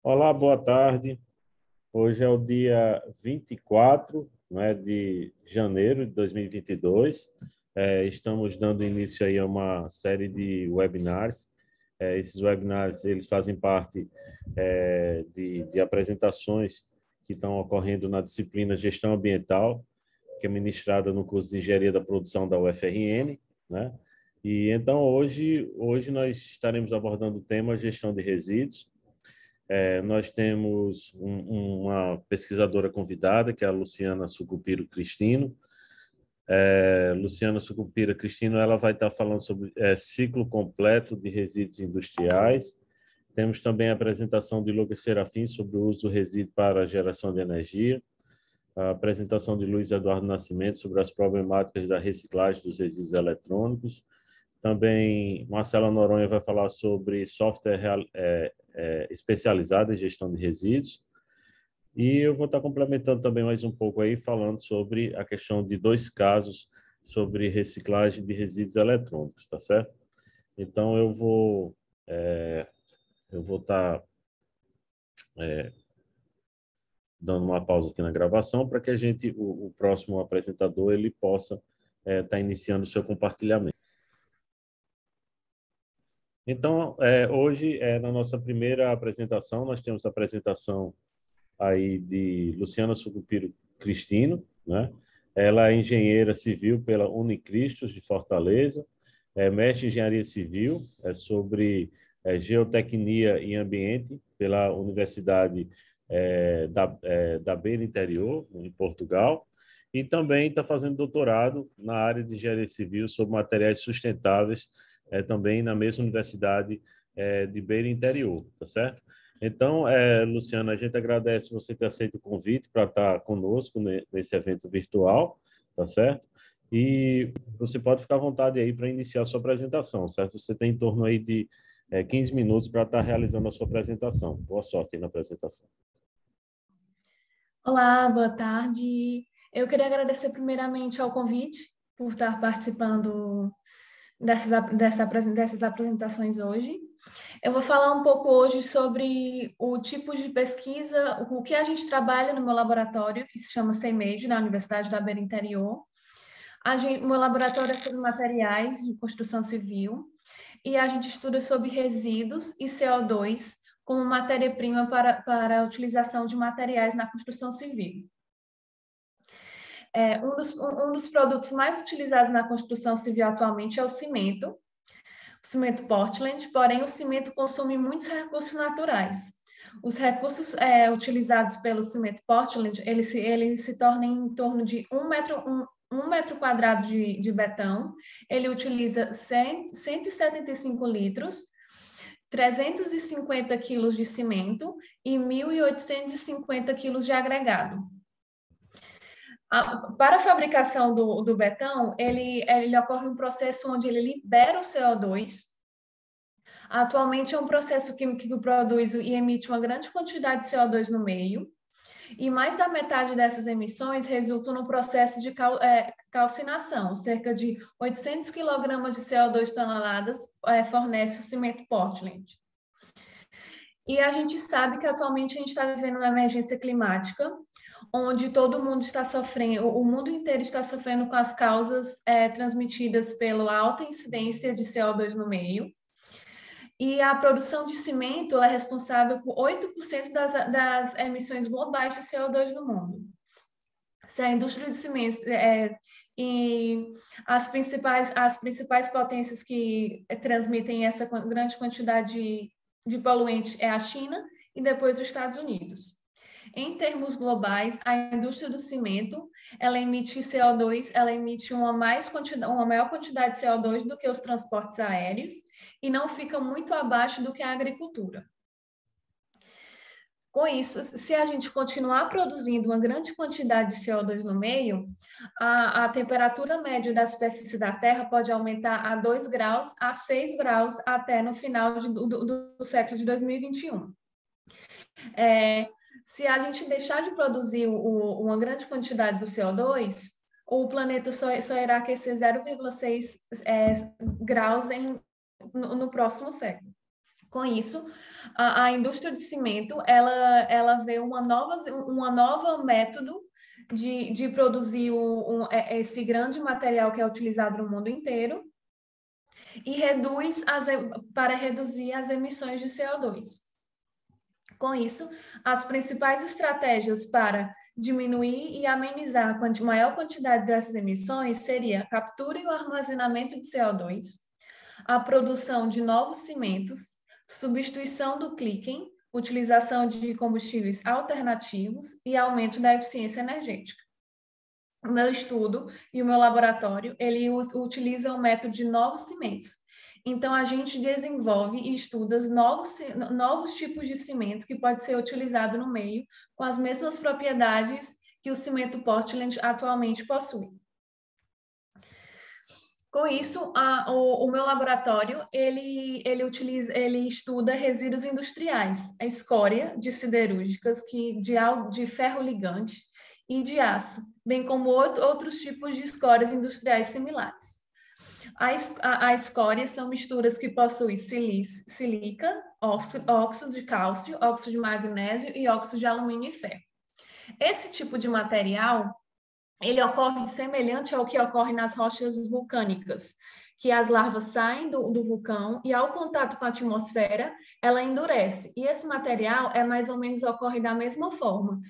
Olá, boa tarde. Hoje é o dia 24, né, de janeiro de 2022. Estamos dando início aí a uma série de webinars. Esses webinars eles fazem parte de apresentações que estão ocorrendo na disciplina Gestão Ambiental, que é ministrada no curso de Engenharia da Produção da UFRN, né? E então hoje nós estaremos abordando o tema Gestão de Resíduos. Nós temos uma pesquisadora convidada, que é a Luciana Sucupira Cristino. Luciana Sucupira Cristino, ela vai estar falando sobre ciclo completo de resíduos industriais. Temos também a apresentação de Lucas Serafim sobre o uso do resíduo para a geração de energia. A apresentação de Luiz Eduardo Nascimento sobre as problemáticas da reciclagem dos resíduos eletrônicos. Também Marcela Noronha vai falar sobre software especializado em gestão de resíduos. E eu vou estar complementando também mais um pouco aí, falando sobre a questão de dois casos sobre reciclagem de resíduos eletrônicos, tá certo? Então, eu vou estar dando uma pausa aqui na gravação para que o próximo apresentador, ele possa estar iniciando o seu compartilhamento. Então, hoje, na nossa primeira apresentação, nós temos a apresentação aí de Luciana Sucupira Cristino, né? Ela é engenheira civil pela Unicristos de Fortaleza, mestre em engenharia civil, sobre geotecnia e ambiente pela Universidade da Beira Interior, em Portugal, e também está fazendo doutorado na área de engenharia civil sobre materiais sustentáveis, também na mesma Universidade de Beira Interior, tá certo? Então, Luciana, a gente agradece você ter aceito o convite para estar conosco nesse evento virtual, tá certo? E você pode ficar à vontade aí para iniciar a sua apresentação, certo? Você tem em torno aí de 15 minutos para estar realizando a sua apresentação. Boa sorte aí na apresentação. Olá, boa tarde. Eu queria agradecer primeiramente ao convite por estar participando dessas apresentações hoje. Eu vou falar um pouco hoje sobre o tipo de pesquisa, o que a gente trabalha no meu laboratório, que se chama CEMED, na Universidade da Beira Interior. O meu laboratório é sobre materiais de construção civil e a gente estuda sobre resíduos e CO2 como matéria-prima para a utilização de materiais na construção civil. Um dos produtos mais utilizados na construção civil atualmente é o cimento Portland, porém o cimento consome muitos recursos naturais. Os recursos utilizados pelo cimento Portland, eles se tornam em torno de um metro quadrado de betão. Ele utiliza 175 litros, 350 quilos de cimento e 1.850 quilos de agregado. Para a fabricação do betão, ele ocorre um processo onde ele libera o CO2. Atualmente é um processo químico que produz e emite uma grande quantidade de CO2 no meio, e mais da metade dessas emissões resultam no processo de calcinação. Cerca de 800 quilogramas de CO2 toneladas fornece o cimento Portland. E a gente sabe que atualmente a gente está vivendo uma emergência climática, onde todo mundo está sofrendo, o mundo inteiro está sofrendo com as causas transmitidas pela alta incidência de CO2 no meio. E a produção de cimento é responsável por 8% das emissões globais de CO2 no mundo. Se a indústria de cimento e as principais potências que transmitem essa grande quantidade de poluente é a China e depois os Estados Unidos. Em termos globais, a indústria do cimento, ela emite CO2, ela emite uma maior quantidade de CO2 do que os transportes aéreos e não fica muito abaixo do que a agricultura. Com isso, se a gente continuar produzindo uma grande quantidade de CO2 no meio, a temperatura média da superfície da Terra pode aumentar a 2 graus a 6 graus até no final do século de 2021. Se a gente deixar de produzir uma grande quantidade do CO2, o planeta só irá aquecer 0,6 graus no próximo século. Com isso, a indústria de cimento, ela vê uma nova método de produzir esse grande material que é utilizado no mundo inteiro e para reduzir as emissões de CO2. Com isso, as principais estratégias para diminuir e amenizar a maior quantidade dessas emissões seria a captura e o armazenamento de CO2, a produção de novos cimentos, substituição do clicken, utilização de combustíveis alternativos e aumento da eficiência energética. O meu estudo e o meu laboratório, ele utiliza o método de novos cimentos. Então, a gente desenvolve e estuda novos tipos de cimento que pode ser utilizado no meio com as mesmas propriedades que o cimento Portland atualmente possui. Com isso, o meu laboratório, ele estuda resíduos industriais, a escória de siderúrgicas, de ferro ligante e de aço, bem como outros tipos de escórias industriais similares. A escória são misturas que possuem sílica, óxido de cálcio, óxido de magnésio e óxido de alumínio e ferro. Esse tipo de material, ele ocorre semelhante ao que ocorre nas rochas vulcânicas, que as larvas saem do vulcão e, ao contato com a atmosfera, ela endurece. E esse material mais ou menos ocorre da mesma forma.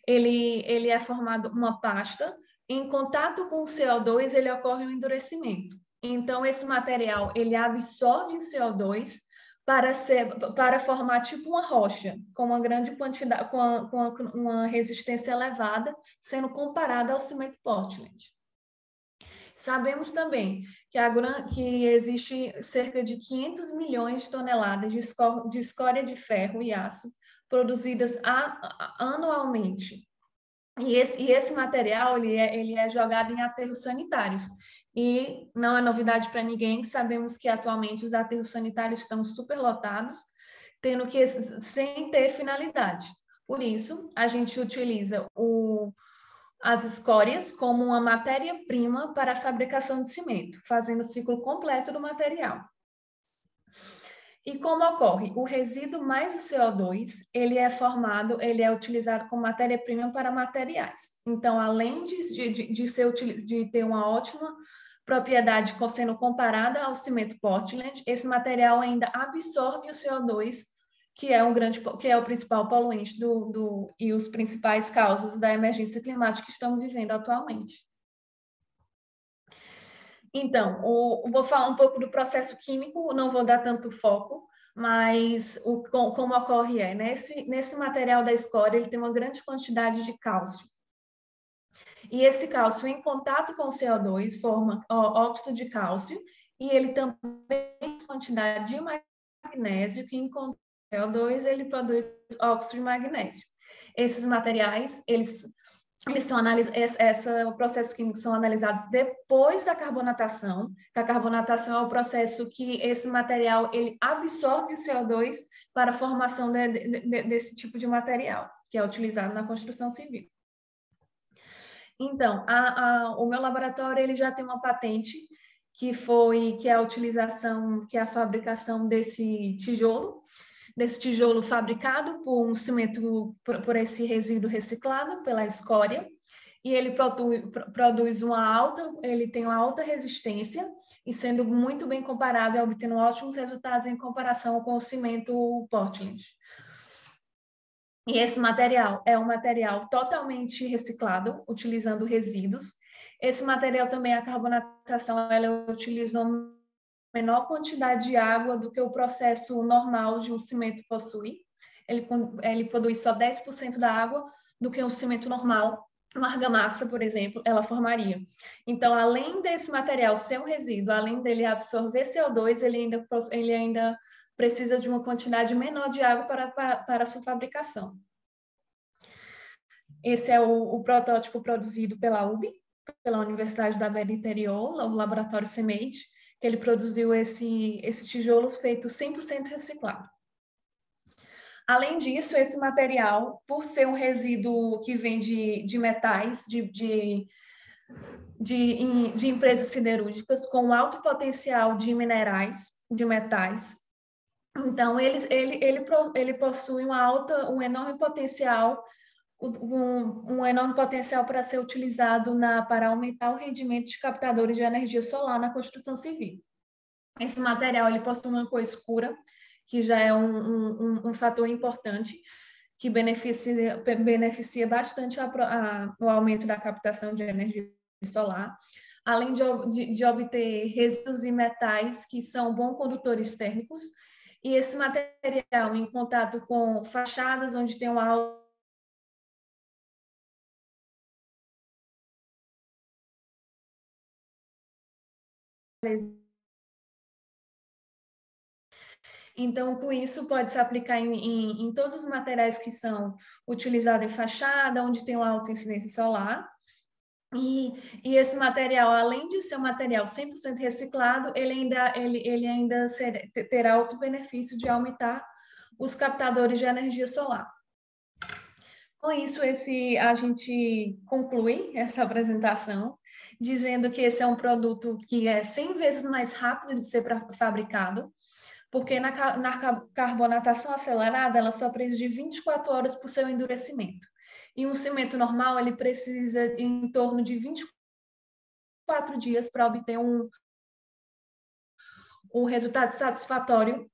Ele é formado uma pasta, em contato com o CO2, ele ocorre um endurecimento. Então, esse material, ele absorve o CO2 para formar tipo uma rocha, com uma grande quantidade, com uma resistência elevada, sendo comparada ao cimento Portland. Sabemos também que existe cerca de 500 milhões de toneladas de escória de ferro e aço produzidas anualmente. E esse material ele é jogado em aterros sanitários. E não é novidade para ninguém, sabemos que atualmente os aterros sanitários estão superlotados, sem ter finalidade. Por isso, a gente utiliza as escórias como uma matéria-prima para a fabricação de cimento, fazendo o ciclo completo do material. E como ocorre? O resíduo mais o CO2, ele é utilizado como matéria-prima para materiais. Então, além de ter uma ótima propriedade sendo comparada ao cimento Portland, esse material ainda absorve o CO2, que é o principal poluente e os principais causas da emergência climática que estamos vivendo atualmente. Então, vou falar um pouco do processo químico, não vou dar tanto foco, mas como ocorre nesse material da escória, ele tem uma grande quantidade de cálcio. E esse cálcio, em contato com o CO2, forma óxido de cálcio, e ele também tem quantidade de magnésio, que em contato com o CO2, ele produz óxido de magnésio. Esses materiais, o processo químico são analisados depois da carbonatação, que a carbonatação é o processo que esse material ele absorve o CO2 para a formação desse tipo de material, que é utilizado na construção civil. Então, o meu laboratório ele já tem uma patente que é a utilização, que é a fabricação desse tijolo fabricado por um cimento, por esse resíduo reciclado pela escória, e ele produz ele tem uma alta resistência, e sendo muito bem comparado, e obtendo ótimos resultados em comparação com o cimento Portland. E esse material é um material totalmente reciclado, utilizando resíduos. Esse material também, a carbonatação, ela utiliza uma menor quantidade de água do que o processo normal de um cimento possui. Ele produz só 10% da água do que um cimento normal. Uma argamassa, por exemplo, ela formaria. Então, além desse material ser um resíduo, além dele absorver CO2, ele ainda precisa de uma quantidade menor de água para a sua fabricação. Esse é o protótipo produzido pela UB, pela Universidade da Beira Interior, o laboratório CEMEIT, que ele produziu esse tijolo feito 100% reciclado. Além disso, esse material, por ser um resíduo que vem de metais, de empresas siderúrgicas com alto potencial de minerais, de metais, Então, ele possui um enorme potencial, um enorme potencial para ser utilizado para aumentar o rendimento de captadores de energia solar na construção civil. Esse material ele possui uma cor escura, que já é um fator importante, que beneficia bastante o aumento da captação de energia solar, além de obter resíduos e metais que são bons condutores térmicos. E esse material, em contato com fachadas onde tem uma alta Então, com isso, pode se aplicar em todos os materiais que são utilizados em fachada, onde tem uma alta incidência solar. E esse material, além de ser um material 100% reciclado, ele ainda terá outro benefício de aumentar os captadores de energia solar. Com isso, a gente conclui essa apresentação, dizendo que esse é um produto que é 100 vezes mais rápido de ser fabricado, porque na carbonatação acelerada, ela só precisa de 24 horas para o seu endurecimento. E um cimento normal, ele precisa em torno de 24 dias para obter um resultado satisfatório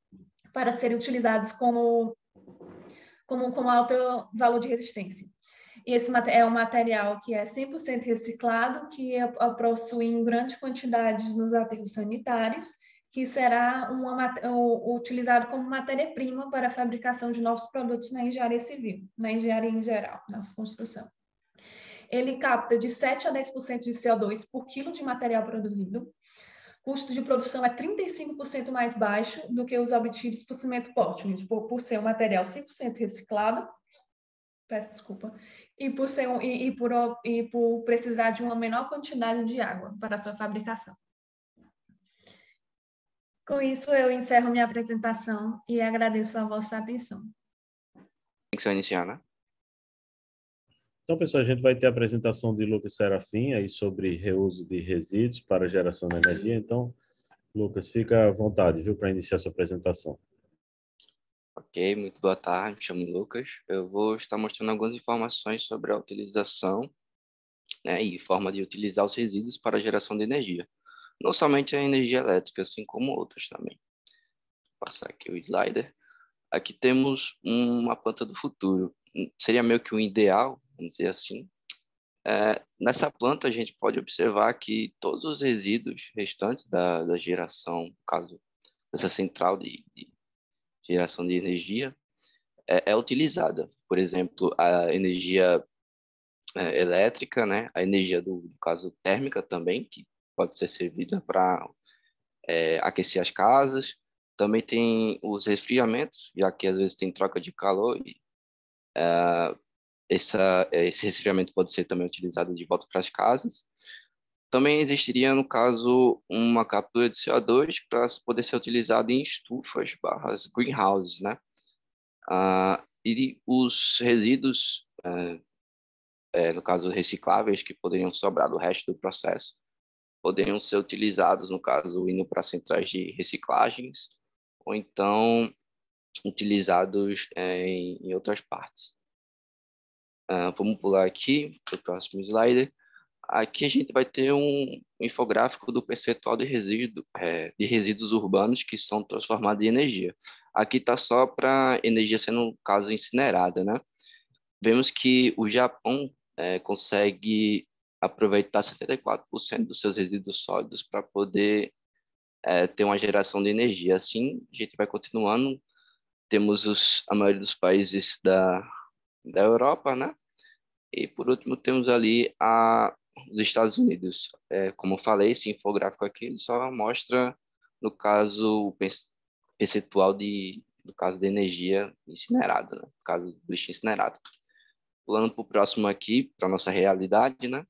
para serem utilizados como alto valor de resistência. E esse é um material que é 100% reciclado, que possui em grandes quantidades nos aterros sanitários, que será utilizado como matéria-prima para a fabricação de novos produtos na engenharia civil, na engenharia em geral, na construção. Ele capta de 7 a 10% de CO2 por quilo de material produzido. O custo de produção é 35% mais baixo do que os obtidos por cimento Portland, por ser um material 100% reciclado, peço desculpa, e por precisar de uma menor quantidade de água para a sua fabricação. Com isso, eu encerro minha apresentação e agradeço a vossa atenção. Tem que iniciar, né? Então, pessoal, a gente vai ter a apresentação de Lucas Serafim aí sobre reuso de resíduos para geração de energia. Então, Lucas, fica à vontade, viu, para iniciar sua apresentação. Ok, muito boa tarde, me chamo Lucas. Eu vou estar mostrando algumas informações sobre a utilização, né, e forma de utilizar os resíduos para a geração de energia. Não somente a energia elétrica, assim como outras também. Vou passar aqui o slider. Aqui temos uma planta do futuro. Seria meio que o ideal, vamos dizer assim. Nessa planta, a gente pode observar que todos os resíduos restantes da geração, no caso dessa central de geração de energia, é utilizada. Por exemplo, a energia elétrica, né? A energia no caso térmica também, que pode ser servida para aquecer as casas. Também tem os resfriamentos, já que às vezes tem troca de calor e esse resfriamento pode ser também utilizado de volta para as casas. Também existiria, no caso, uma captura de CO2 para poder ser utilizado em estufas barras greenhouses, né? E os resíduos, no caso, recicláveis, que poderiam sobrar do resto do processo, poderiam ser utilizados, no caso, indo para centrais de reciclagens, ou então utilizados em outras partes. Vamos pular aqui para o próximo slide. Aqui a gente vai ter um infográfico do percentual de resíduos urbanos que são transformados em energia. Aqui está só para energia sendo, no caso, incinerada, né? Vemos que o Japão consegue aproveitar 74% dos seus resíduos sólidos para poder ter uma geração de energia. Assim, a gente vai continuando. Temos a maioria dos países da Europa, né? E, por último, temos ali os Estados Unidos. Como eu falei, esse infográfico aqui ele só mostra, no caso, o percentual no caso de energia incinerada, né? No caso do lixo incinerado. Pulando para o próximo aqui, para a nossa realidade, né?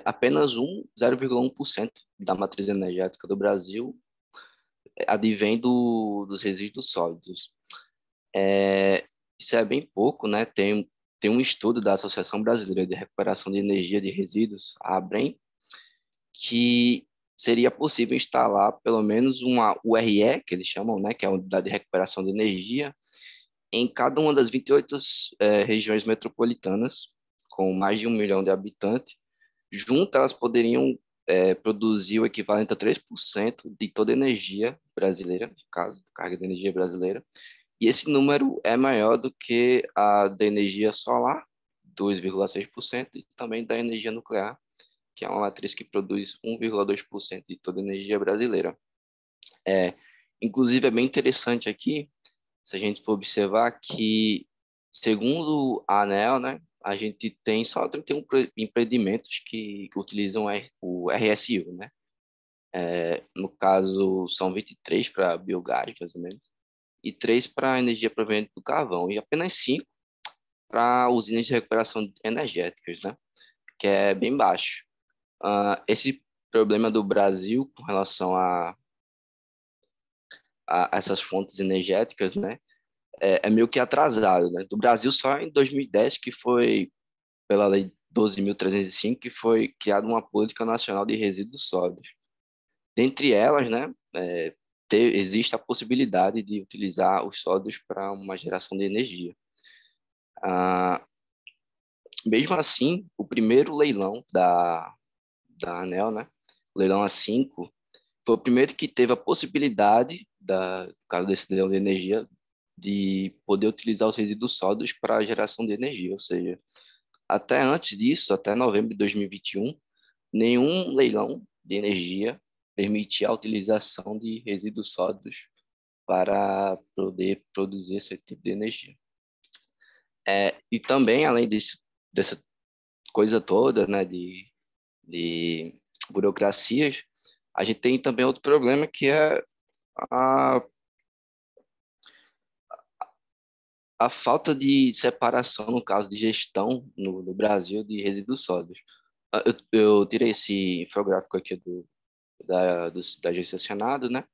Apenas 0,1% da matriz energética do Brasil advém dos resíduos sólidos. Isso é bem pouco, né? Tem um estudo da Associação Brasileira de Recuperação de Energia de Resíduos, a ABREM, que seria possível instalar pelo menos uma URE, que eles chamam, né, que é a Unidade de Recuperação de Energia, em cada uma das 28 regiões metropolitanas, com mais de 1 milhão de habitantes. Juntas, elas poderiam produzir o equivalente a 3% de toda a energia brasileira, no caso, carga de energia brasileira. E esse número é maior do que a da energia solar, 2,6%, e também da energia nuclear, que é uma matriz que produz 1,2% de toda a energia brasileira. Inclusive, é bem interessante aqui, se a gente for observar que, segundo a ANEEL, né, a gente tem só 31 empreendimentos que utilizam o RSU, né? No caso, são 23 para biogás, mais ou menos, e 3 para energia proveniente do carvão, e apenas 5 para usinas de recuperação energéticas, né? Que é bem baixo. Esse problema do Brasil com relação a essas fontes energéticas, né? É meio que atrasado, né? Do Brasil só em 2010 que foi pela Lei 12.305 que foi criada uma política nacional de resíduos sólidos. Dentre elas, né, existe a possibilidade de utilizar os sólidos para uma geração de energia. Mesmo assim, o primeiro leilão da ANEEL, né, o leilão A5, foi o primeiro que teve a possibilidade, no caso desse leilão de energia, de poder utilizar os resíduos sólidos para a geração de energia, ou seja, até antes disso, até novembro de 2021, nenhum leilão de energia permitia a utilização de resíduos sólidos para poder produzir esse tipo de energia. E também, além dessa coisa toda, né, de burocracias, a gente tem também outro problema que é a, a falta de separação, no caso de gestão no Brasil, de resíduos sólidos. Eu tirei esse infográfico aqui da Agência Senado, né,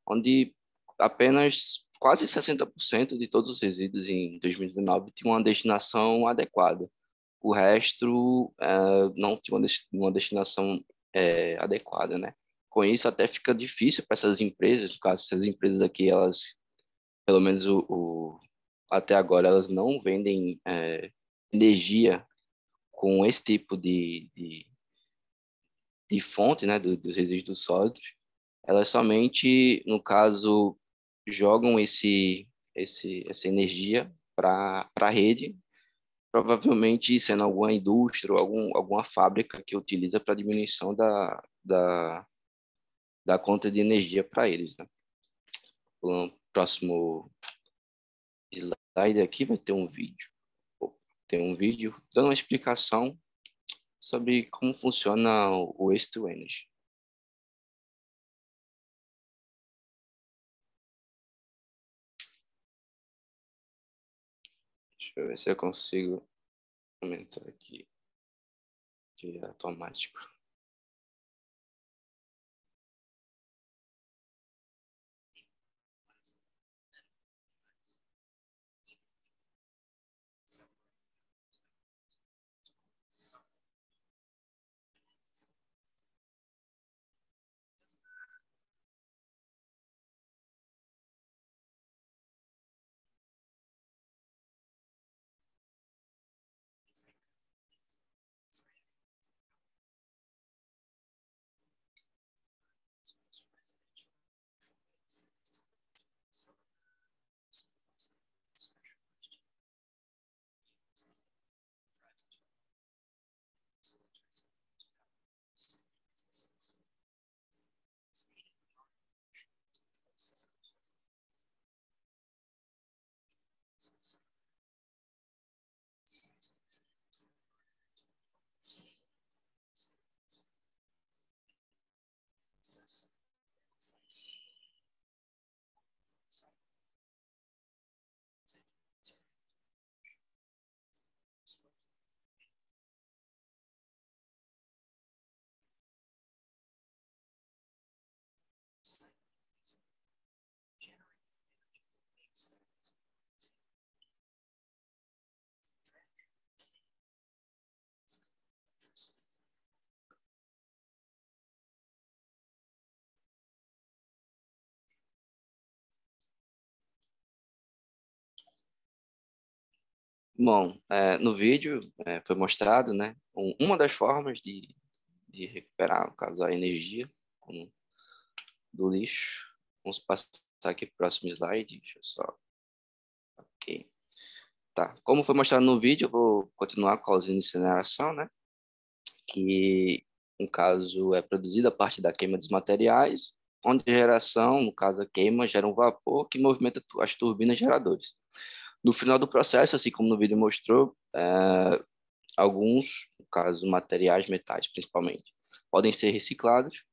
onde apenas quase 60% de todos os resíduos em 2019 tinham uma destinação adequada. O resto não tinha uma destinação adequada, né? Com isso, até fica difícil para essas empresas, no caso, essas empresas aqui, elas, pelo menos até agora, elas não vendem energia com esse tipo de fonte, né, dos resíduos sólidos. Elas somente, no caso, jogam essa energia para a rede, provavelmente sendo alguma indústria ou alguma fábrica que utiliza para diminuição da conta de energia para eles, né? O próximo slide aqui vai ter um vídeo. Tem um vídeo dando uma explicação sobre como funciona o Waste to Energy. Deixa eu ver se eu consigo aumentar aqui de automático. Bom, no vídeo foi mostrado, né, uma das formas de recuperar, no caso, a energia do lixo. Vamos passar aqui para o próximo slide. Deixa eu só... Ok. Tá. Como foi mostrado no vídeo, eu vou continuar com a usina de incineração, né, que, no caso, é produzida a partir da queima dos materiais, onde a geração, no caso, a queima, gera um vapor que movimenta as turbinas geradoras. No final do processo, assim como no vídeo mostrou, alguns, no caso, materiais, metais principalmente, podem ser reciclados.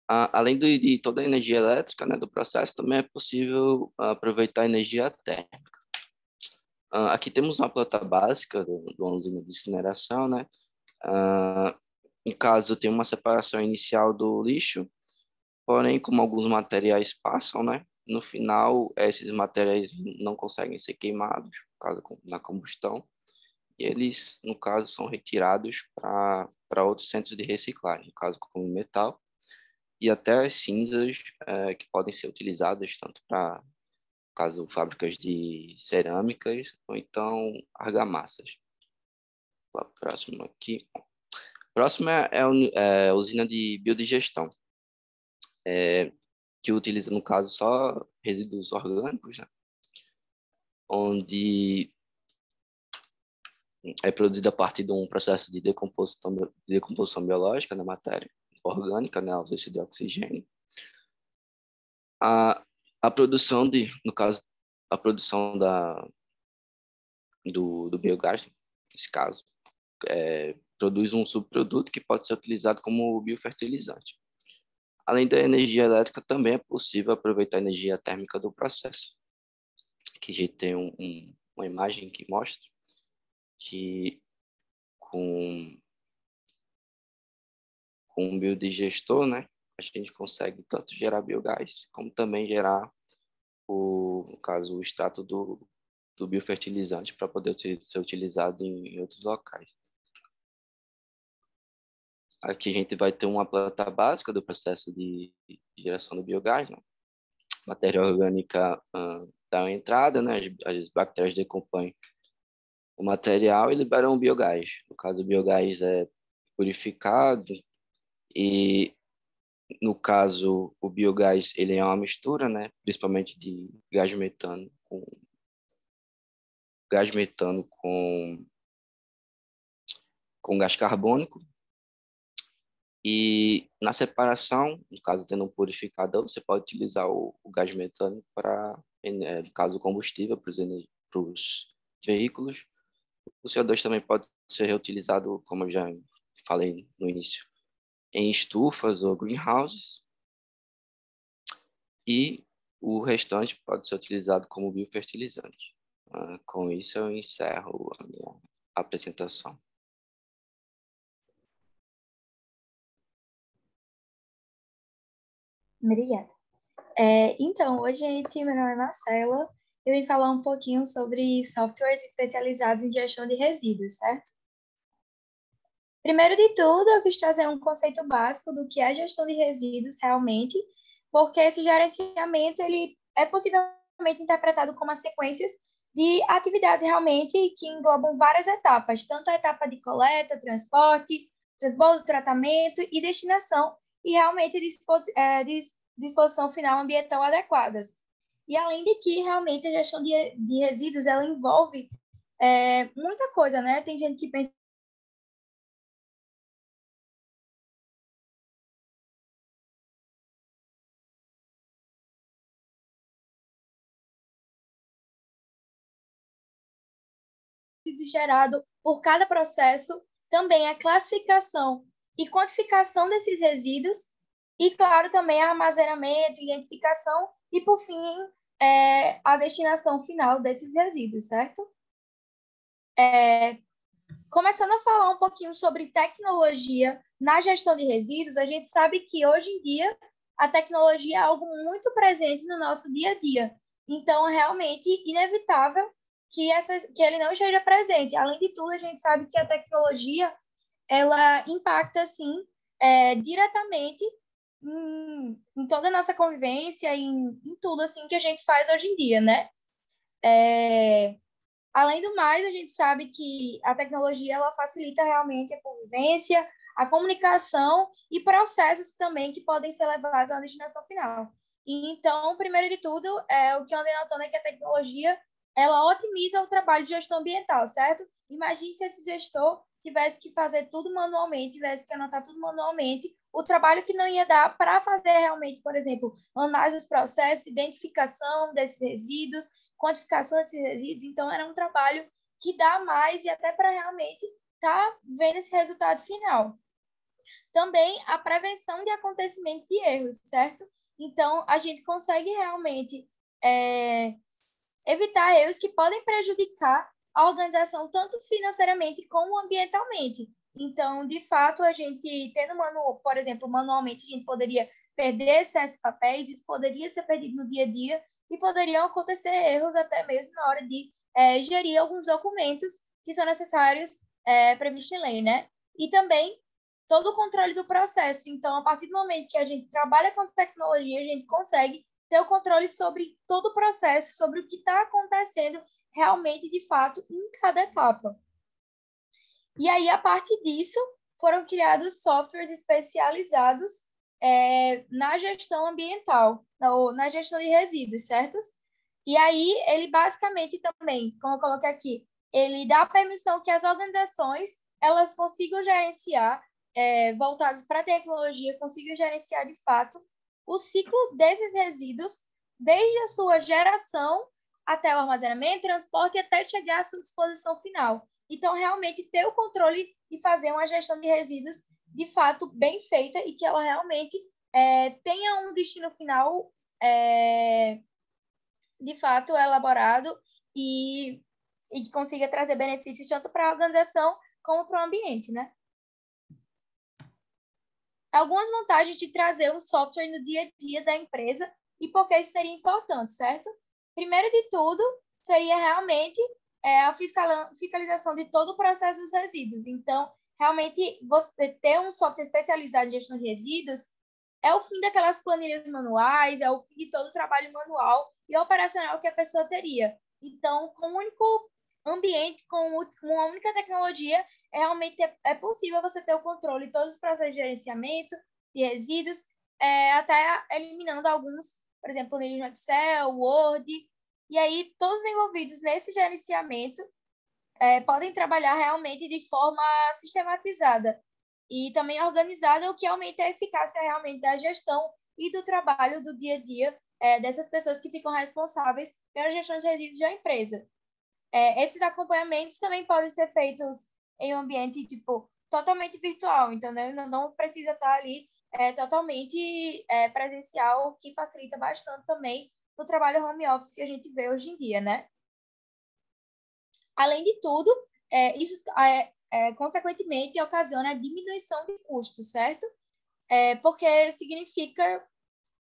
Além de toda a energia elétrica, né, do processo, também é possível aproveitar a energia térmica. Aqui temos uma planta básica de uma usina de incineração, né? No caso, tem uma separação inicial do lixo, porém, como alguns materiais passam, né? No final, esses materiais não conseguem ser queimados, no caso, na combustão, e eles, no caso, são retirados para outros centros de reciclagem, no caso, como metal, e até as cinzas que podem ser utilizadas tanto para, no caso, fábricas de cerâmicas ou então argamassas. Próximo aqui. Próximo é a usina de biodigestão, que utiliza, no caso, só resíduos orgânicos, né? Onde é produzida a partir de um processo de decomposição biológica da matéria orgânica, né, a ausência de oxigênio. A produção no caso, a produção do biogás, nesse caso, produz um subproduto que pode ser utilizado como biofertilizante. Além da energia elétrica, também é possível aproveitar a energia térmica do processo. Aqui a gente tem uma imagem que mostra que com um biodigestor, né, a gente consegue tanto gerar biogás, como também gerar, no caso, o extrato do biofertilizante para poder ser utilizado em outros locais. Aqui a gente vai ter uma planta básica do processo de geração do biogás, né? Matéria orgânica dá uma entrada, né? As bactérias decompõem o material e liberam o biogás. No caso, o biogás é purificado e, no caso, o biogás ele é uma mistura, né? Principalmente de gás metano com gás carbônico. E na separação, no caso tendo um purificador, você pode utilizar o gás metano para, no caso, combustível para os veículos. O CO2 também pode ser reutilizado, como eu já falei no início, em estufas ou greenhouses. E o restante pode ser utilizado como biofertilizante. Com isso, eu encerro a minha apresentação. Obrigada. Então, hoje, meu nome é Marcela. Eu vim falar um pouquinho sobre softwares especializados em gestão de resíduos, certo? Primeiro de tudo, eu quis trazer um conceito básico do que é gestão de resíduos realmente, porque esse gerenciamento ele é possivelmente interpretado como as sequências de atividades realmente que englobam várias etapas, tanto a etapa de coleta, transporte, transbordo, tratamento e destinação, e realmente disposição final ambiental adequadas. E além de que realmente a gestão de resíduos ela envolve muita coisa, né? Tem gente que pensa gerado por cada processo, também a classificação e quantificação desses resíduos, e, claro, também armazenamento, identificação e, por fim, a destinação final desses resíduos, certo? Começando a falar um pouquinho sobre tecnologia na gestão de resíduos, a gente sabe que, hoje em dia, a tecnologia é algo muito presente no nosso dia a dia. Então, é realmente inevitável que ele não esteja presente. Além de tudo, a gente sabe que a tecnologia ela impacta, sim, diretamente em toda a nossa convivência, em tudo assim que a gente faz hoje em dia, né? Além do mais, a gente sabe que a tecnologia ela facilita realmente a convivência, a comunicação e processos também que podem ser levados à destinação final. E, então, primeiro de tudo, o que eu andei notando é que a tecnologia ela otimiza o trabalho de gestão ambiental, certo? Imagine se esse gestor tivesse que fazer tudo manualmente, tivesse que anotar tudo manualmente, o trabalho que não ia dar para fazer realmente, por exemplo, análise dos processos, identificação desses resíduos, quantificação desses resíduos. Então, era um trabalho que dá mais e até para realmente estar vendo esse resultado final. Também a prevenção de acontecimento de erros, certo? Então, a gente consegue realmente evitar erros que podem prejudicar a organização tanto financeiramente como ambientalmente. Então, de fato, a gente tendo por exemplo, manualmente, a gente poderia perder certos papéis, isso poderia ser perdido no dia a dia e poderiam acontecer erros até mesmo na hora de gerir alguns documentos que são necessários previstos em lei, né? E também todo o controle do processo. Então, a partir do momento que a gente trabalha com tecnologia, a gente consegue ter o controle sobre todo o processo, sobre o que está acontecendo realmente, de fato, em cada etapa. E aí, a partir disso, foram criados softwares especializados na gestão ambiental, ou na gestão de resíduos, certo? E aí, ele basicamente também, como eu coloquei aqui, ele dá a permissão que as organizações elas consigam gerenciar, voltados para a tecnologia, consigam gerenciar, de fato, o ciclo desses resíduos, desde a sua geração até o armazenamento, transporte e até chegar à sua disposição final. Então, realmente, ter o controle e fazer uma gestão de resíduos, de fato, bem feita e que ela realmente tenha um destino final, de fato, elaborado e que consiga trazer benefícios tanto para a organização como para o ambiente, né? Algumas vantagens de trazer um software no dia a dia da empresa e por que isso seria importante, certo? Primeiro de tudo, seria realmente a fiscalização de todo o processo dos resíduos. Então, realmente, você ter um software especializado em gestão de resíduos é o fim daquelas planilhas manuais, é o fim de todo o trabalho manual e operacional que a pessoa teria. Então, com um único ambiente, com uma única tecnologia, realmente é possível você ter o controle de todos os processos de gerenciamento de resíduos, até eliminando alguns, por exemplo, no Excel, Word, e aí todos envolvidos nesse gerenciamento podem trabalhar realmente de forma sistematizada e também organizada, o que aumenta a eficácia realmente da gestão e do trabalho do dia a dia dessas pessoas que ficam responsáveis pela gestão de resíduos da empresa. Esses acompanhamentos também podem ser feitos em um ambiente tipo totalmente virtual, então né, não precisa estar ali totalmente presencial, o que facilita bastante também o trabalho home office que a gente vê hoje em dia, né? Além de tudo, isso consequentemente ocasiona a diminuição de custos, certo? Porque significa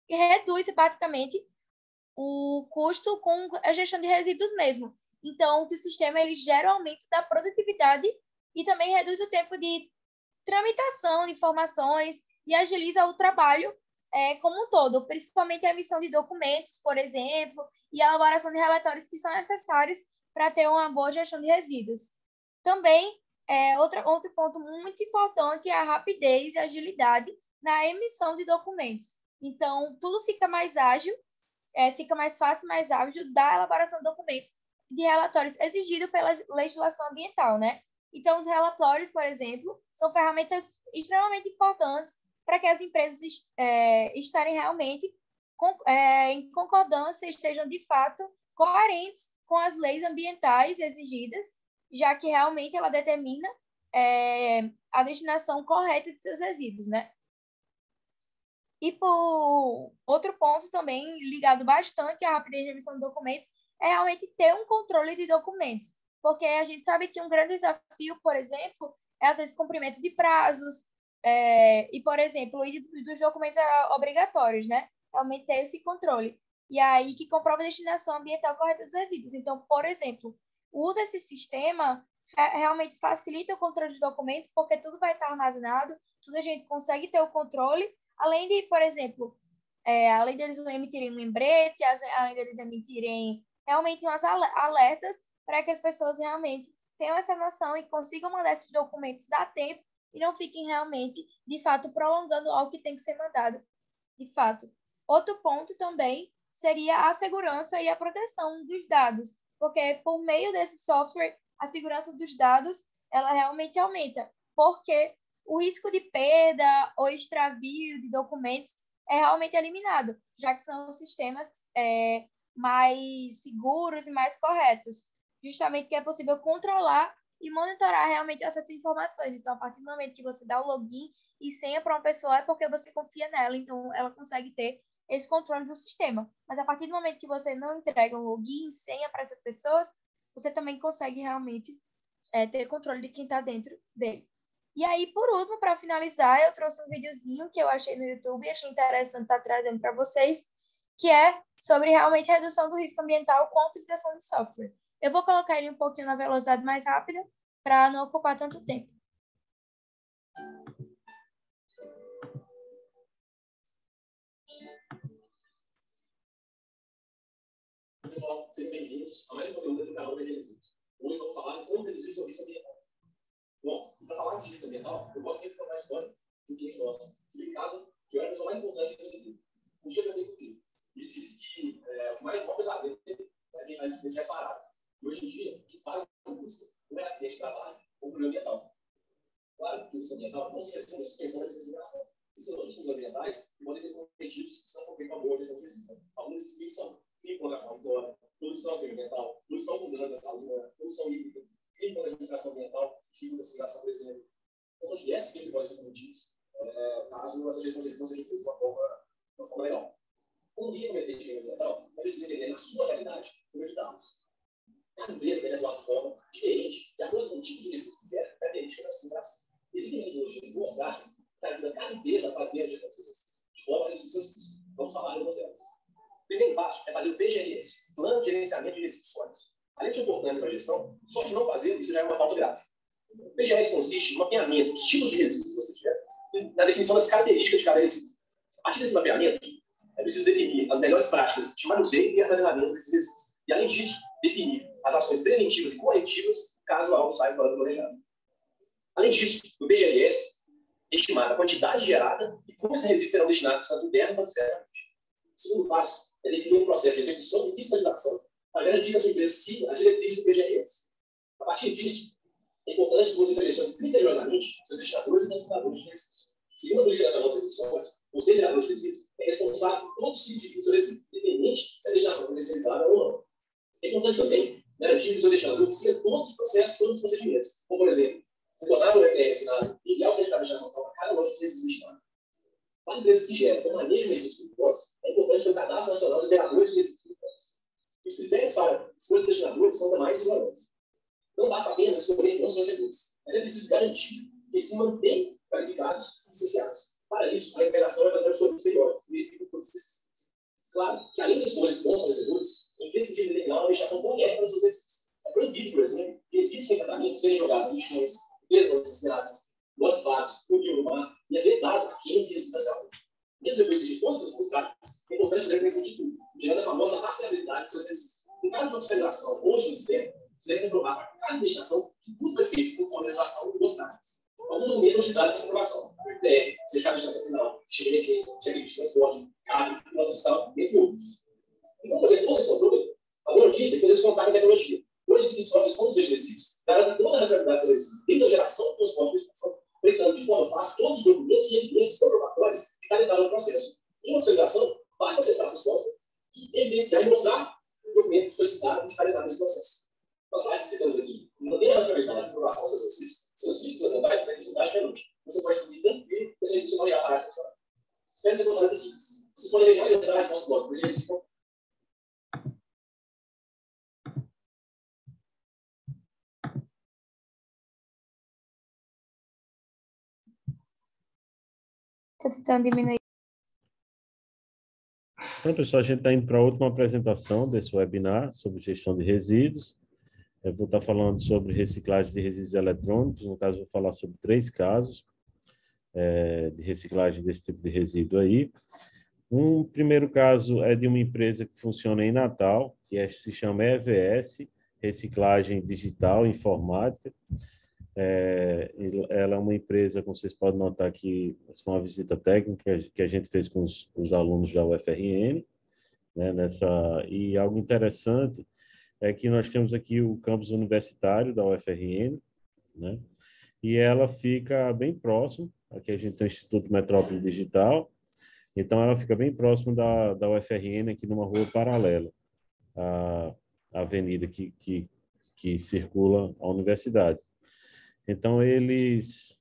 que reduz praticamente o custo com a gestão de resíduos mesmo. Então, o sistema ele gera aumento da produtividade e também reduz o tempo de tramitação de informações e agiliza o trabalho como um todo, principalmente a emissão de documentos, por exemplo, e a elaboração de relatórios que são necessários para ter uma boa gestão de resíduos. Também, outro ponto muito importante é a rapidez e agilidade na emissão de documentos. Então, tudo fica mais ágil, fica mais fácil, mais ágil da elaboração de documentos de relatórios exigido pela legislação ambiental, né? Então, os relatórios, por exemplo, são ferramentas extremamente importantes para que as empresas estarem realmente em concordância, estejam de fato coerentes com as leis ambientais exigidas, já que realmente ela determina a destinação correta de seus resíduos, né? E por outro ponto também ligado bastante à rapidez de emissão de documentos é realmente ter um controle de documentos, porque a gente sabe que um grande desafio, por exemplo, é às vezes cumprimento de prazos e, por exemplo, dos documentos obrigatórios, né? Realmente ter esse controle. E aí que comprova a destinação ambiental correta dos resíduos. Então, por exemplo, o uso desse sistema realmente facilita o controle de documentos, porque tudo vai estar armazenado, tudo a gente consegue ter o controle, além de, por exemplo, além deles emitirem um lembrete, além deles emitirem realmente umas alertas para que as pessoas realmente tenham essa noção e consigam mandar esses documentos a tempo e não fiquem realmente, de fato, prolongando algo que tem que ser mandado, de fato. Outro ponto também seria a segurança e a proteção dos dados, porque por meio desse software, a segurança dos dados, ela realmente aumenta, porque o risco de perda ou extravio de documentos é realmente eliminado, já que são sistemas mais seguros e mais corretos, justamente que é possível controlar e monitorar realmente essas informações. Então, a partir do momento que você dá o login e senha para uma pessoa, é porque você confia nela, então ela consegue ter esse controle do sistema. Mas a partir do momento que você não entrega um login e senha para essas pessoas, você também consegue realmente ter controle de quem está dentro dele. E aí, por último, para finalizar, eu trouxe um videozinho que eu achei no YouTube e achei interessante estar trazendo para vocês, que é sobre realmente redução do risco ambiental com a utilização de software. Eu vou colocar ele um pouquinho na velocidade mais rápida para não ocupar tanto tempo. Pessoal, sejam bem-vindos a mais um conteúdo do canal Evangelizos. Hoje vamos falar de como reduzir seu risco ambiental. Bom, para falar de risco ambiental, eu gosto sempre de contar a história do cliente nosso, que brincava que eu era a pessoa mais importante que eu tinha. Um dia eu andei com ele. Ele disse que o maior pesadelo dele era a gente tivesse parado. E hoje em dia, o que para com custa não é acidente de trabalho ou problema ambiental. Claro que o risco ambiental não se resume à suspensão da discriminação. Existem outros riscos ambientais que podem ser cometidos se não for feita uma boa gestão resíduos. Alguns desses são crime contra a fauna e flora, poluição ambiental, poluição com danos à saúde humana, poluição hídrica, crime contra a administração ambiental, crime contra a fiscalização, por exemplo. Então, são diversos crimes que podem ser cometidos caso essa gestão de resíduos não seja feita de uma forma legal. Como ninguém cometer crime ambiental, é preciso entender na sua realidade como evitá-los. Cada empresa deve atuar de forma diferente, de acordo com o tipo de resíduos que tiver características da sua operação. Existem metodologias e boas práticas que ajudam cada empresa a fazer a gestão dos seus resíduos, de forma a reduzir seus riscos. Vamos falar de algumas delas. O primeiro passo é fazer o PGRS, Plano de Gerenciamento de Resíduos Sólidos. Além de sua importância para a gestão, só de não fazer, isso já é uma falta grave. O PGRS consiste no mapeamento dos tipos de resíduos que você tiver e na definição das características de cada resíduo. A partir desse mapeamento, é preciso definir as melhores práticas de manuseio e armazenamento desses resíduos. E, além disso, definir as ações preventivas e corretivas caso algo saia fora do planejado. Além disso, no PGRS, estimar a quantidade gerada e como esses resíduos serão destinados tanto interno quanto externamente. O segundo passo é definir um processo de execução e fiscalização para garantir que a sua empresa siga as diretrizes do PGRS. A partir disso, é importante que você selecione criteriosamente seus destinadores e transportadores de resíduos. Segundo a Polícia Nacional de Resíduos Sólidos, você, gerador de resíduos, é responsável por todo o ciclo de vida do seu resíduo, independente se a destinação for terceirizada ou não. É importante também garantir que o seu destinador siga todos os processos, todos os procedimentos, como, por exemplo, retornar o ETS e enviar o certificado de destinação para cada loja de resíduo destinado. Para empresas que geram ou manejam resíduos perigosos, é importante ter um cadastro nacional de operadores de resíduos perigosos. Os critérios para escolha dos destinadores são mais rigorosos. Não basta apenas escolher bons fornecedores, mas é preciso garantir que eles se mantenham qualificados e licenciados. Para isso, a recuperação é fazer uma escolha superior, claro que, além da escolha de bons fornecedores, é imprescindível determinar uma legislação correta para os seus resíduos. É proibido, por exemplo, que resíduos sem tratamento sejam jogados em lixões, presas não consideradas, nos vagos, no rio, no mar, e é vedado a queima de resíduos da saúde. Mesmo depois de todas as práticas, é importante ter presença de tudo, gerando a famosa rastreabilidade dos seus resíduos. No caso de uma fiscalização ou de um ministério, você deve comprovar para cada destinação que tudo foi feito conforme a legislação e boas práticas. Alguns documentos são utilizados nessa comprovação: RTR, certificado de destinação final, cheque de emergência, cheque de transporte, CAD, nota fiscal, entre outros. E como fazer todo esse controle? A boa notícia é que podemos contar com tecnologia. Hoje, esses softwares com os resíduos garantem toda a rastreabilidade dos resíduos, desde a geração, transporte e destinação, conectando de forma fácil todos os documentos e evidências comprobatórias que estão ligados no processo. Em uma fiscalização, basta acessar o software e evidenciar e mostrar o documento solicitado e está ligado nesse processo. Nós mais citamos aqui, manter a rastreabilidade de comprovação dos seus exercícios, seus riscos ambientais e dificuldades realmente. Você pode dormir tranquilo, você não irá parar de funcionar. Espero ter gostado dessas dicas. Vocês podem ver mais detalhes no nosso blog, por exemplo. Estou tentando diminuir. Então, pessoal, a gente está indo para a última apresentação desse webinar sobre gestão de resíduos. Eu vou estar falando sobre reciclagem de resíduos eletrônicos. No caso, vou falar sobre 3 casos de reciclagem desse tipo de resíduo aí. Um primeiro caso é de uma empresa que funciona em Natal, que se chama EVS. reciclagem digital, informática. Ela é uma empresa, como vocês podem notar aqui, foi uma visita técnica que a gente fez com os alunos da UFRN, né, e algo interessante é que nós temos aqui o campus universitário da UFRN, né, e ela fica bem próximo, aqui a gente tem o Instituto Metrópole Digital, então ela fica bem próximo da UFRN, aqui numa rua paralela à avenida que circula a universidade. Então, eles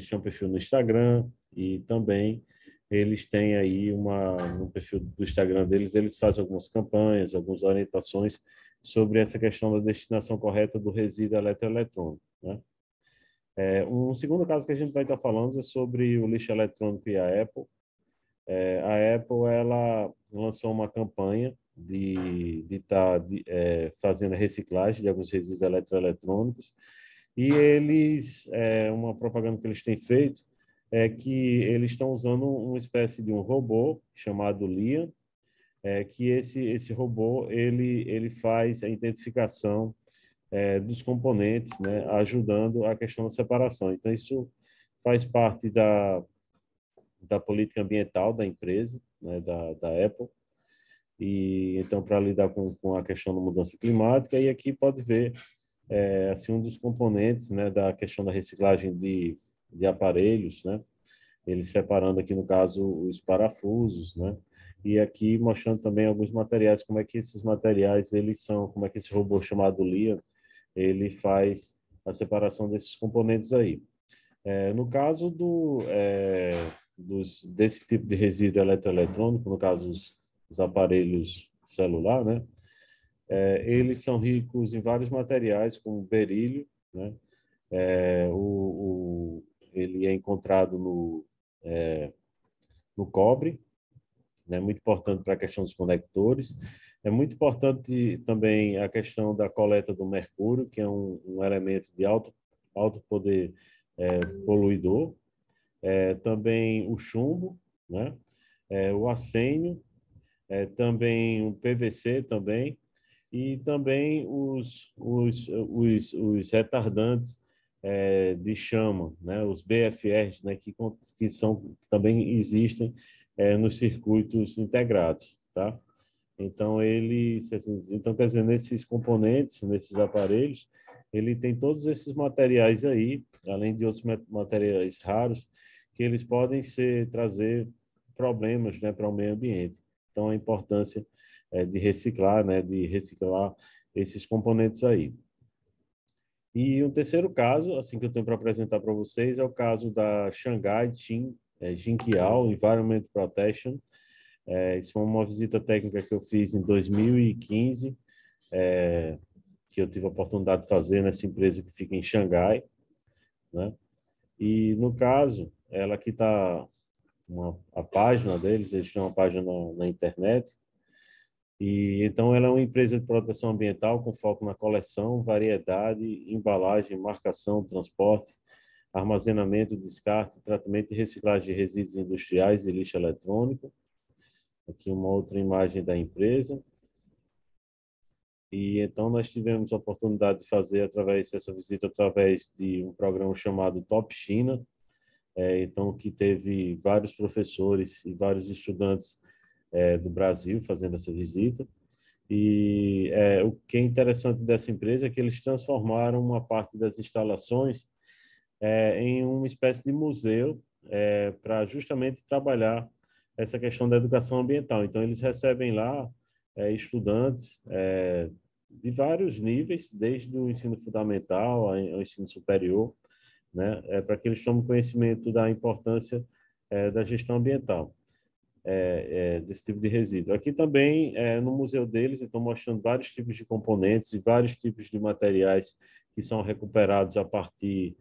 têm um perfil no Instagram e também eles têm aí no perfil do Instagram deles, eles fazem algumas campanhas, algumas orientações sobre essa questão da destinação correta do resíduo eletroeletrônico, né? Um segundo caso que a gente vai estar falando é sobre o lixo eletrônico e a Apple. A Apple, ela lançou uma campanha de estar fazendo a reciclagem de alguns resíduos eletroeletrônicos. E uma propaganda que eles têm feito é que eles estão usando uma espécie de um robô chamado Liam, que esse robô ele faz a identificação dos componentes, né, ajudando a questão da separação. Então, isso faz parte da política ambiental da empresa, né, da Apple, e então para lidar com a questão da mudança climática. E aqui pode ver assim, um dos componentes, né, da questão da reciclagem de aparelhos, né, ele separando aqui, no caso, os parafusos, né, e aqui mostrando também alguns materiais, como é que esses materiais, como é que esse robô chamado Liam, ele faz a separação desses componentes aí. No caso desse tipo de resíduo eletroeletrônico, no caso, os aparelhos celular, né, eles são ricos em vários materiais, como berílio, né? Ele é encontrado no cobre, né? Muito importante para a questão dos conectores. É muito importante também a questão da coleta do mercúrio, que é um elemento de alto poder poluidor. Também o chumbo, né? O arsênio, também o PVC também, e também os retardantes de chama, né, os BFRs, né, que também existem nos circuitos integrados, tá? Então quer dizer, nesses componentes, nesses aparelhos, ele tem todos esses materiais aí, além de outros materiais raros, que eles podem trazer problemas, né, para o meio ambiente. Então, a importância de reciclar, né, de reciclar esses componentes aí. E um terceiro caso, assim, que eu tenho para apresentar para vocês, é o caso da Shanghai Jinqiao Environment Protection. Isso foi uma visita técnica que eu fiz em 2015, que eu tive a oportunidade de fazer nessa empresa que fica em Xangai, né? E, no caso, ela aqui está a página deles, eles têm uma página na internet. E então ela é uma empresa de proteção ambiental com foco na coleção, variedade, embalagem, marcação, transporte, armazenamento, descarte, tratamento e reciclagem de resíduos industriais e lixo eletrônico. Aqui uma outra imagem da empresa. E então nós tivemos a oportunidade de fazer essa visita através de um programa chamado Top China, então que teve vários professores e vários estudantes do Brasil fazendo essa visita. E o que é interessante dessa empresa é que eles transformaram uma parte das instalações em uma espécie de museu para justamente trabalhar essa questão da educação ambiental. Então, eles recebem lá estudantes de vários níveis, desde o ensino fundamental ao ensino superior, né, para que eles tomem conhecimento da importância da gestão ambiental. Desse tipo de resíduo. Aqui também, no museu deles, estão mostrando vários tipos de componentes e vários tipos de materiais que são recuperados a partir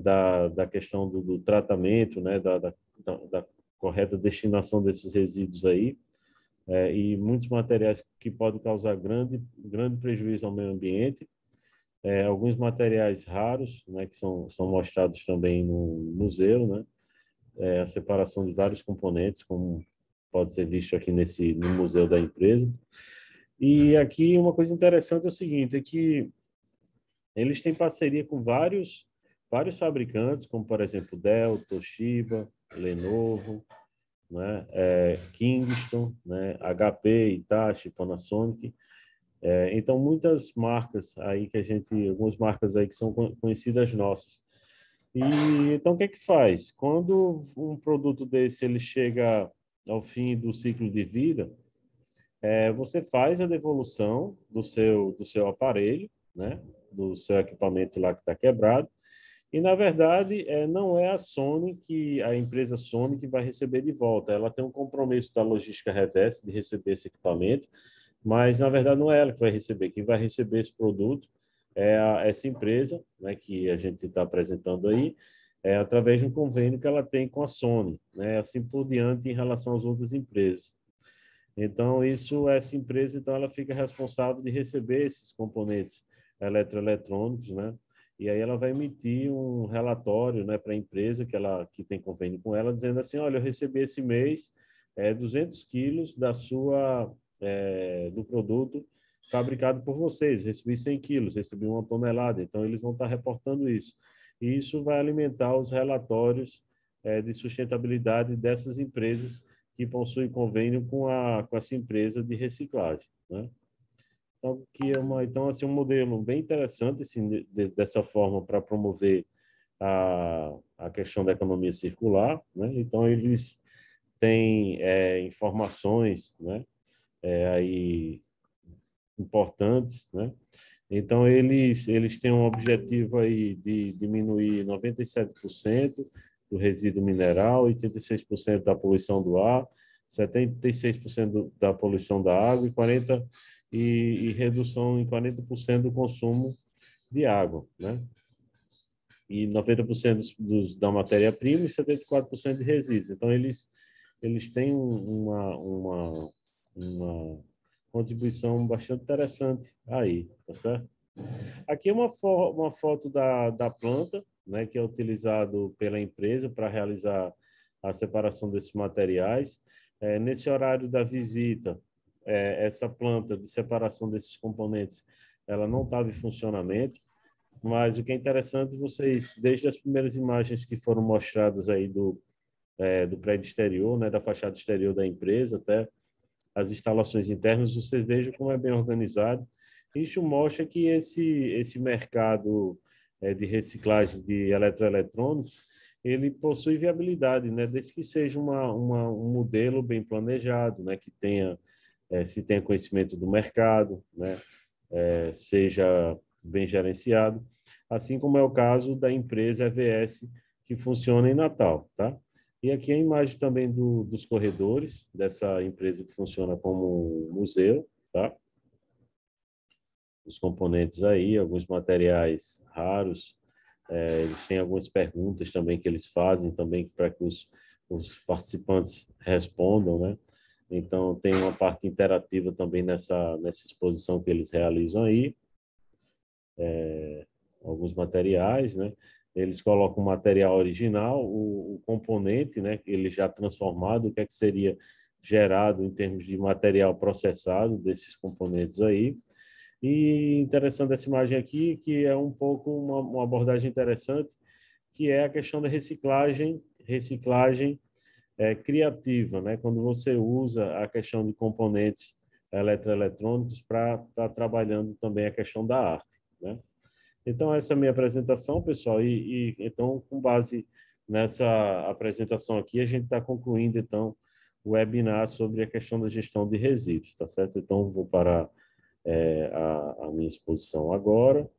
da questão do tratamento, né, da correta destinação desses resíduos aí, e muitos materiais que podem causar grande prejuízo ao meio ambiente. Alguns materiais raros, né, que são mostrados também no museu, né, a separação de vários componentes, como pode ser visto aqui no museu da empresa. E aqui uma coisa interessante é o seguinte, é que eles têm parceria com vários fabricantes, como, por exemplo, Dell, Toshiba, Lenovo, né? Kingston, né? HP, Hitachi, Panasonic. Então, muitas marcas aí algumas marcas aí que são conhecidas nossas. E então, o que é que faz? Quando um produto desse ele chega ao fim do ciclo de vida, você faz a devolução do seu aparelho, né? Do seu equipamento lá que está quebrado. E, na verdade, não é a empresa Sony que vai receber de volta. Ela tem um compromisso da logística reversa de receber esse equipamento, mas, na verdade, não é ela que vai receber. Quem vai receber esse produto é essa empresa, né, que a gente está apresentando aí, através de um convênio que ela tem com a Sony, né, assim por diante em relação às outras empresas. Então, essa empresa, então, ela fica responsável de receber esses componentes eletroeletrônicos, né? E aí ela vai emitir um relatório, né, para a empresa que tem convênio com ela, dizendo assim, olha, eu recebi esse mês 200 quilos do produto fabricado por vocês, recebi 100 quilos, recebi 1 tonelada, então eles vão estar reportando isso. E isso vai alimentar os relatórios de sustentabilidade dessas empresas que possuem convênio com essa empresa de reciclagem, né? Então, assim, um modelo bem interessante, assim, dessa forma, para promover a questão da economia circular, né? Então, eles têm informações, né? Aí importantes, né? Então, eles têm um objetivo aí de diminuir 97% do resíduo mineral, 86% da poluição do ar, 76% da poluição da água e redução em 40% do consumo de água, né? E 90% da matéria-prima e 74% de resíduos. Então, eles têm uma contribuição bastante interessante aí, tá certo? Aqui é uma foto da planta, né, que é utilizado pela empresa para realizar a separação desses materiais. Nesse horário da visita, essa planta de separação desses componentes, ela não estava em funcionamento, mas o que é interessante, vocês, desde as primeiras imagens que foram mostradas aí do prédio exterior, né, da fachada exterior da empresa, até as instalações internas, vocês vejam como é bem organizado. Isso mostra que esse mercado de reciclagem de eletroeletrônicos, ele possui viabilidade, né? Desde que seja um modelo bem planejado, né? Que se tenha conhecimento do mercado, né? Seja bem gerenciado, assim como é o caso da empresa EVS, que funciona em Natal, tá? E aqui a imagem também dos corredores dessa empresa que funciona como museu, tá? Os componentes aí, alguns materiais raros. Eles têm algumas perguntas também que eles fazem também para que os participantes respondam, né? Então, tem uma parte interativa também nessa exposição que eles realizam aí. Alguns materiais, né? Eles colocam o material original, o componente, né? Ele já transformado, o que é que seria gerado em termos de material processado desses componentes aí. E interessante essa imagem aqui, que é um pouco uma abordagem interessante, que é a questão da reciclagem criativa, né? Quando você usa a questão de componentes eletroeletrônicos para estar trabalhando também a questão da arte, né? Então, essa é a minha apresentação, pessoal, então, com base nessa apresentação aqui, a gente está concluindo, então, o webinar sobre a questão da gestão de resíduos, tá certo? Então, vou parar a minha exposição agora